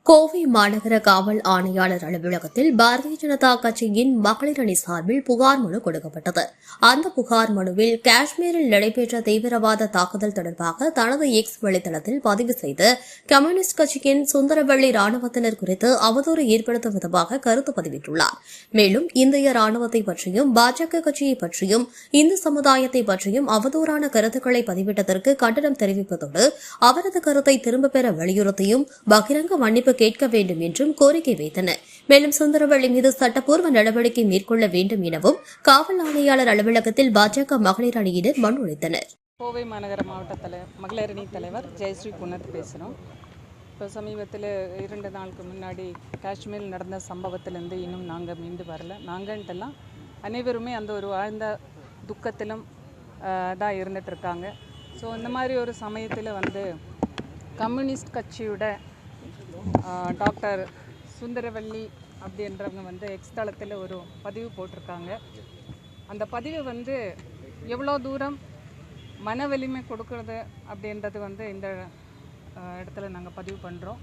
கோவை மாநகர காவல் ஆணையாளர் அலுவலகத்தில் பாரதிய ஜனதா கட்சியின் மகளிர் அணி சார்பில் புகார் மனு கொடுக்கப்பட்டது. அந்த புகார் மனுவில் காஷ்மீரில் நடைபெற்ற தீவிரவாத தாக்குதல் தொடர்பாக தனது எக்ஸ் வலைதளத்தில் பதிவு செய்து கம்யூனிஸ்ட் கட்சியின் சுந்தரவள்ளி ராணுவத்தினர் குறித்து அவதூறு ஏற்படுத்தும் விதமாக கருத்து பதிவிட்டுள்ளார். மேலும் இந்திய ராணுவத்தை பற்றியும் பாஜக கட்சியை பற்றியும் இந்து சமுதாயத்தை பற்றியும் அவதூறான கருத்துக்களை பதிவிட்டதற்கு கண்டனம் தெரிவிப்பதோடு அவரது கருத்தை திரும்பப் பெற வலியுறுத்தியும் பகிரங்க மன்னிப்பு கேட்க வேண்டும் என்றும் கோரிக்கை வைத்தனர். மேலும் சுந்தரவள்ளி மீது சட்டப்பூர்வ நடவடிக்கை மேற்கொள்ள வேண்டும் எனவும் காவல் ஆணையாளர் அலுவலகத்தில் பாஜக மகளிர் அணியினர் மனு அளித்தனர். கோவை மாநகர மாவட்ட மகளிர் அணி தலைவர் ஜெயஸ்ரீ புனத் பேசுகிறோம். இப்போ சமீபத்தில் 2 நாளுக்கு முன்னாடி காஷ்மீரில் நடந்த சம்பவத்திலேருந்து இன்னும் நாங்கள் மீண்டு வரல. நாங்கள்ட்டெல்லாம் அனைவருமே அந்த ஒரு ஆழ்ந்த துக்கத்திலும் தான் இருந்துகிட்ருக்காங்க. ஸோ இந்த மாதிரி ஒரு சமயத்தில் கம்யூனிஸ்ட் கட்சியோட டாக்டர் சுந்தரவள்ளி அப்படின்றவங்க எக்ஸ் தளத்தில் ஒரு பதிவு போட்டிருக்காங்க. அந்த பதிவு எவ்வளோ தூரம் மன வலிமை கொடுக்கறது அப்படின்றது இந்த இடத்துல நாங்கள் பதிவு பண்ணுறோம்.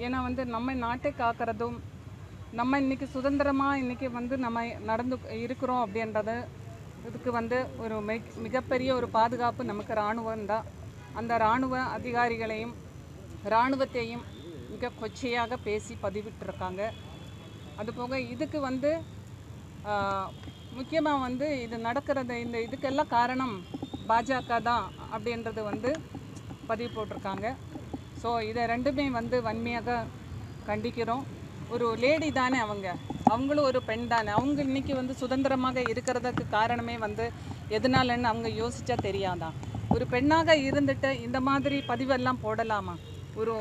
ஏன்னா நம்ம நாட்டை காக்கிறதும் நம்ம இன்றைக்கி சுதந்திரமாக இன்றைக்கி நம்ம நடந்து இருக்கிறோம் அப்படின்றது இதுக்கு ஒரு மிகப்பெரிய ஒரு பாதுகாப்பு நமக்கு இராணுவம் தான். அந்த இராணுவ அதிகாரிகளையும் இராணுவத்தையும் மிக கொச்சையாக பேசி பதிவிட்டிருக்காங்க. அதுபோக இதுக்கு முக்கியமாக இது நடக்கிறது இதுக்கெல்லாம் காரணம் பாஜக தான் அப்படின்றது பதிவு போட்டிருக்காங்க. ஸோ இதை ரெண்டுமே வன்மையாக கண்டிக்கிறோம். ஒரு லேடி தானே அவங்களும் ஒரு பெண் தானே. அவங்க இன்றைக்கி சுதந்திரமாக இருக்கிறதுக்கு காரணமே எதனாலன்னு அவங்க யோசித்தா தெரியாதான். ஒரு பெண்ணாக இருந்துட்டு இந்த மாதிரி பதிவெல்லாம் போடலாமா? ஒரு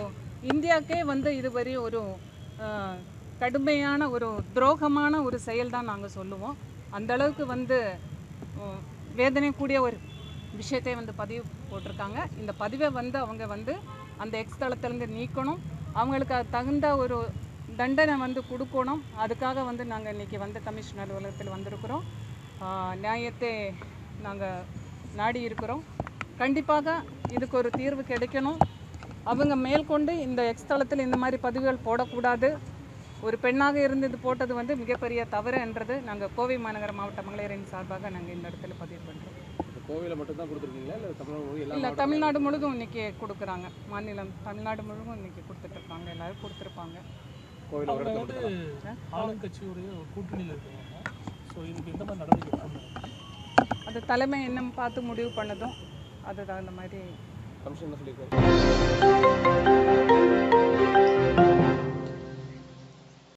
இந்தியாவுக்கே இதுவரை ஒரு கடுமையான ஒரு துரோகமான ஒரு செயல் தான் நாங்கள் சொல்லுவோம். அந்தளவுக்கு வேதனை கூடிய ஒரு விஷயத்தை பதிவு போட்டிருக்காங்க. இந்த பதிவை அவங்க அந்த எக்ஸ் தளத்திலேருந்து நீக்கணும். அவங்களுக்கு அது தகுந்த ஒரு தண்டனை கொடுக்கணும். அதுக்காக நாங்கள் இன்றைக்கி கமிஷனர் அலுவலகத்தில் வந்திருக்கிறோம். நியாயத்தை நாங்கள் நாடி இருக்கிறோம். கண்டிப்பாக இதுக்கு ஒரு தீர்வு கிடைக்கணும். அவங்க மேற்கொண்டு இந்த எக்ஸ் தளத்தில் இந்த மாதிரி பதிவுகள் போடக்கூடாது. ஒரு பெண்ணாக இருந்து இது போட்டது மிகப்பெரிய தவறு என்றது நாங்கள் கோவை மாநகர மாவட்ட மகளிரின் சார்பாக நாங்கள் இந்த இடத்துல பதிவு பண்ணுறோம். கோவையில் மட்டும்தான் கொடுத்துருக்கீங்களா இல்லை தமிழ்நாடு முழுதும் இன்றைக்கி கொடுக்குறாங்க. மாநிலம் தமிழ்நாடு முழுவதும் இன்றைக்கி கொடுத்துட்ருக்காங்க. எல்லோரும் கொடுத்துருப்பாங்க. ஆளுங்கட்சியுடைய கூட்டணியில் இருக்கிறாங்க. ஸோ இதுக்கு எந்த மாதிரி நடவடிக்கை அது தலைமை என்ன பார்த்து முடிவு பண்ணதும் அதுதான் அந்த மாதிரி கமிஷன் சொல்லியிருக்காரு.